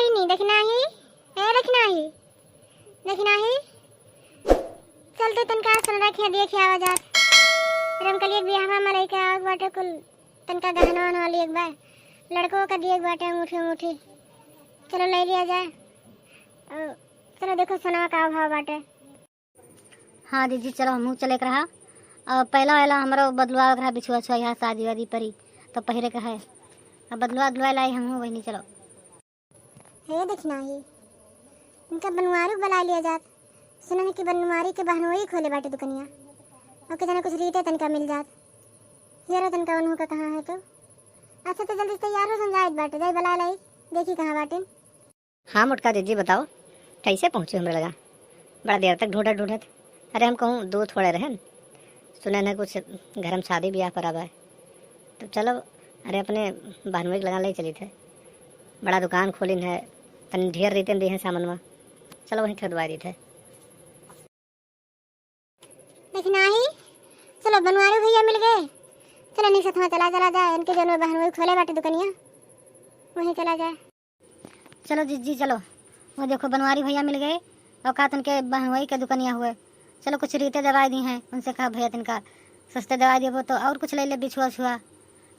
बहिनी देखना ही है, देखना ही चलते तनका सुन रखे देखे आवाज रमकली एक बियाह में लइका आग बाटे कुल तनका गहना वहना वाली एक बार लड़कों का दिए बाटे अंगूठी चलो ले लिया जाए। चलो देखो सोना का भाव बाटे। हाँ दीदी चलो हमहू चले के रहा। पहला वाला हमारा बदलवा रहा बिछुआ छुआ यहाँ शादी वादी परी तो पहिरे का है। अब बदलवा लाई हमहू वही चलो हे देखना ही उनका बनवारी बुला लिया जात। सुना है कि बनवारी के बहनोई खोले बाटे दुकनिया और के जना कुछ रीते तनका मिल जात। यार तनका उन्हों का कहाँ है तो अच्छा तो जल्दी तैयार हो समझाइत बाटे जाई बुला लाई देखी कहाँ बाटे। हाँ मोटका दीदी बताओ कैसे पहुँचे हमें लगा बड़ा देर तक ढूंढत। अरे हम कहूँ दो थोड़े रहन सुने न कुछ घर में शादी ब्याह पर आवा है तो चलो अरे अपने बहनोई के लगा ले चली थे। बड़ा दुकान खोलिन है तन ढेर रीते दी है सामान में चलो वहीं खरीदवा दी थे। देखना ही चलो बनवारी भैया मिल गए। चलो नहीं साथ में चला जाए इनके जो बहनोई खोले बाटे दुकनिया वहीं चला जाए। चलो जी चलो वो देखो बनवारी भैया मिल गए और कहा उनके बहनोई के दुकनिया हुए। चलो कुछ रीते दवाई दी हैं उनसे कहा भैया तिनका सस्ते दवाई दे वो तो और कुछ ले ले बिछुआ छुआ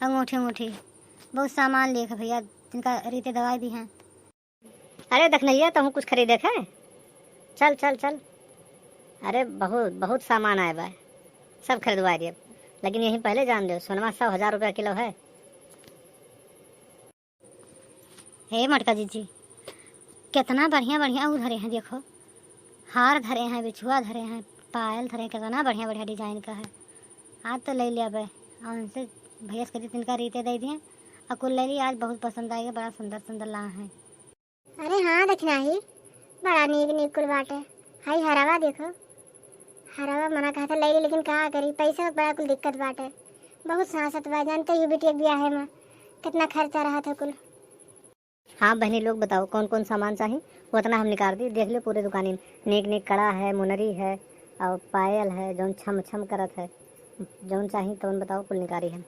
अंगूठी बहुत सामान लिए भैया तिनका रीते दवाई दी हैं। अरे देखनैया तो कुछ खरीदे थे चल अरे बहुत सामान आए बा सब खरीदवा दिए लेकिन यही पहले जान दो सोनमा 100,000 रुपया किलो है। हे मटका जी कितना बढ़िया वो धरे हैं देखो हार धरे हैं बिछुआ धरे हैं पायल धरे कितना बढ़िया डिजाइन का है। आज तो ले लिया भाई और उनसे भैया से तिनका रीते दे दिए और कुल ले लिया। आज बहुत पसंद आएगा बड़ा सुंदर ला है। अरे हाँ देखना ही बड़ा नीक कुल बाटे। हाई हरावा देखो हरावा मना कहा था ले ली लेकिन कहा करी पैसा बड़ा कुल दिक्कत बाटे बहुत सांसत बा जानते ही बेटी ब्याह में कितना खर्चा रहा था कुल। हाँ बहनी लोग बताओ कौन कौन सामान चाहिए वो इतना हम निकाल दी देख लो पूरे दुकानी नीक कड़ा है मुनरी है और पायल है जौन छम करत है जौन चाहिए तो बताओ कुल निकारी है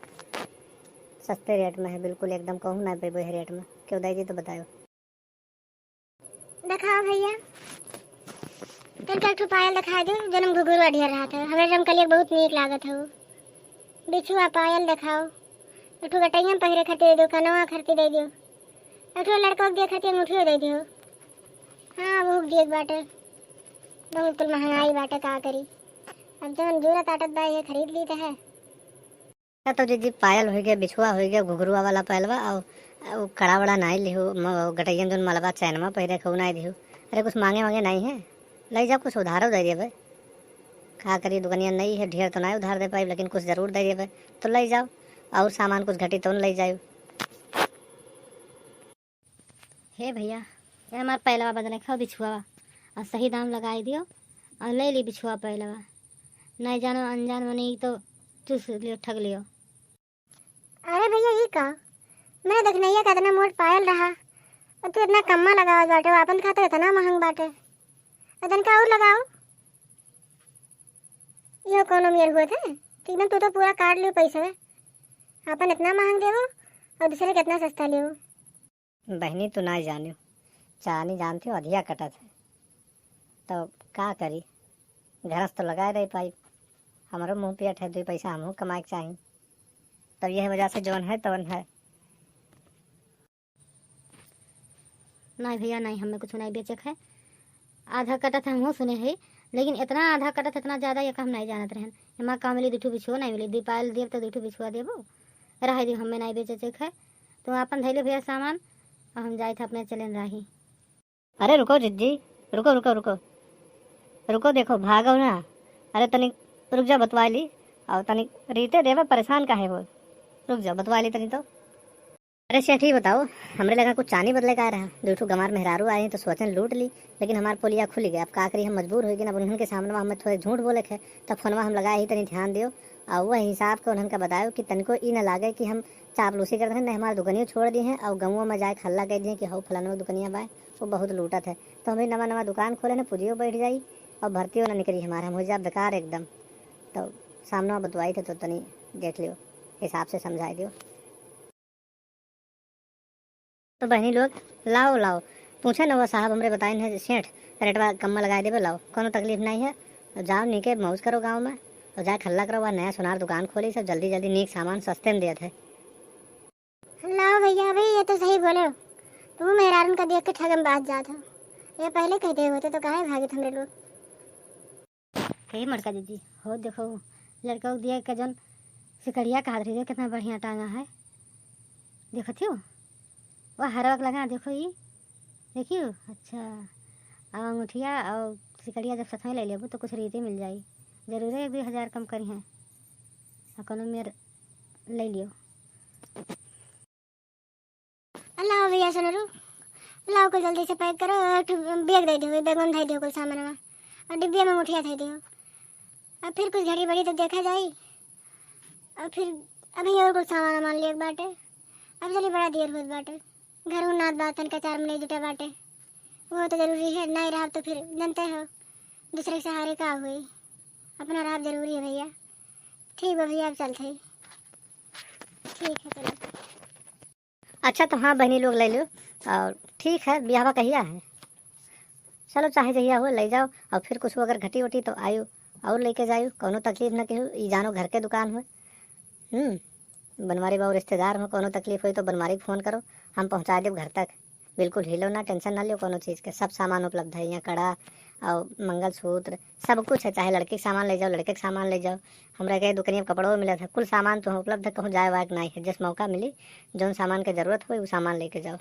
सस्ते रेट में है बिल्कुल एकदम कहूँ ना पे वही रेट में क्यों दाई जी तो बताओ। दिखाओ भैया तनका पायल दिखा दो जन्म घुघुरवा ढेर रहा था हमें रमकलिया बहुत नीक लागत है वो बिछुआ पायल दिखाओ एक गटैया पहिरे खातिर दे दो कनवा खरीद दे दो एक लड़का के खातिर अंगूठी दे दो। हाँ भूख देख बाटे बहुत कुल महंगाई बाटे का करी अब जब जरूरत आटत बा ये खरीद ली तो है। तो दीदी पायल हो गया बिछुआ हो गया घुघरुआ वाला पायलवा और कड़ा वड़ा नहीं लिहो गटैया जो मलबा चैनमा पहिरे खो नहीं दिहो। अरे कुछ मांगे नहीं है ले जाओ कुछ उधारो दे दिए भाई कहा करिए दुकानिया नहीं है ढेर तो नहीं उधार दे पाई लेकिन कुछ ज़रूर दे दिए भाई तो ले जाओ और सामान कुछ घटी तो ले जाओ। हे भैया ये हमारा पहलवा बदले खाओ बिछुआ और सही दाम लगाई दियो और ले ली बिछुआ पहलवा नहीं जानो अनजान में नहीं तो चूस लियो ठग लियो। अरे भैया ये का मैं देखनैया का इतना मोट पायल रहा और तू इतना कम्मा लगाओ बाटे अपन खाता इतना महंग बाटे अदन का और लगाओ ये कोनो मेर हुए थे ठीक ना तू तो पूरा काट लियो पैसा अपन इतना महंग देवो और दूसरे कितना सस्ता लियो। बहनी तो ना जानियो चानी जानती हो अधिया कटा थे तो का करी घर तो लगाए रही पाई हमारो मुँह पेट है 2 पैसा हमहू कमाए के चाहिए तब यह वजह से जौन है तवन है। नहीं भैया नहीं हमें कुछ नहीं बेचक है आधा कटत हमहू सुने है लेकिन इतना आधा कटत इतना ज़्यादा ये हम नहीं जानत रहन हमारा काम मिली 2 बिछुआ नहीं मिली 2 पायल देव तो 2 बिछुआ देवो रह दी हमें नहीं बेचक है तो अपन धैले भैया सामान और हम जाए थे अपने चले रही। अरे रुको जिज्जी रुको देखो भागो ना अरे तनिक रुक जा बतवा ली और तनिक रीते देवे परेशान का है वो रुक जा बतवा ली तनी तो। अरे सेठी बताओ हमरे लगा कुछ चानी बदले का रहा 2 गमार मेहरारू आए तो सोचन लूट ली लेकिन हमार पोलिया खुल गया अब का करी हम मजबूर हो गए ना उन्हन के सामने हमें थोड़े झूठ बोले थे तब फोनवा हम लगाए ही तनी ध्यान दियो और वह हिसाब को उन्हन का बताओ कि तनिको ई न लागे कि हम चापलूसी करते हैं नहीं हमारे दुकनिया छोड़ दी हैं और गाँवों में जाए हल्ला कह दिए कि हो फलाना दुकनिया बाय वो बहुत लूटत है तो हमें नवा दुकान खोले ना पूजियो बैठ जाई और भर्तियों ना निकली हमारा हम हो जाए बेकार एकदम तो सामने बतवाई थे तो तनी देख लियो हिसाब से समझाई दियो। तो बहनी लोग लाओ पूछे ना वो साहब हमरे बताइन है सेठ रेटवा कम लगा देवे लाओ, कोनो तकलीफ नहीं है। जाओ नीके मौज करो गाँव में और जाए खल्ला करो, वह नया सुनार दुकान खोली, सब जल्दी जल्दी नीक सामान सस्ते में देते है। लाओ भैया भाई, ये तो सही बोले हो। तू मेहरारून का देख के ठगम बात जात हो। ये पहले कहते होते तो काहे भागे हमरे लोग। हे मड़का दीदी हो देखो लड़का को दिया के जन सिकड़िया कहा रही है, कितना बढ़िया टांगा है। देखो थियो वह हरवक लगा, देखो ये देखियो। अच्छा और अंगूठिया और सिकड़िया जब सच में ले लेबू तो कुछ रीते मिल जाई। जरूर 1-2 हज़ार कम करी हैं और कोनो मेर ले लियो। लाओ भैया सुनो रो, लाओ को जल्दी से पैक करो और बैग दे दो, बैग में दे दो कुल सामान में और डिब्बे में मुठिया दे दो। अब फिर कुछ घड़ी बड़ी तो देखा जाए और फिर अभी और कुछ सामान मान लिया बाटे। अब चलिए बड़ा देर होत बाटे, घर नाथ बातन का 4 महीने जुटा बाटे, वो तो जरूरी है। नहीं रहा तो फिर जानते हो दूसरे के सहारे का हुई, अपना रहा जरूरी है भैया। ठीक है भैया अब चलते हैं। ठीक है चलो। अच्छा तो हाँ बहनी लोग ले लो और ठीक है ब्याह कहिया है, चलो चाहे जहिया हो ले जाओ और फिर कुछ अगर घटी वटी तो आयो और लेके जायो, कोनो तकलीफ न कहो। ई जानो घर के दुकान हो। बनवारी बाबू रिश्तेदार हो, कोनो तकलीफ हुई तो बनवारी फ़ोन करो, हम पहुंचा देव घर तक। बिल्कुल हिलो ना, टेंशन ना लियो कोनो चीज़ के, सब सामान उपलब्ध है यहाँ। कड़ा और मंगलसूत्र सब कुछ है, चाहे लड़के के सामान ले जाओ लड़के के सामान ले जाओ। हमरा के दुकानिया में कपड़ों मिलत है, कुल सामान तो उपलब्ध है, कहूँ जाए वाक नहीं है। जिस मौका मिली जौन सामान के जरूरत हो वो सामान लेके जाओ।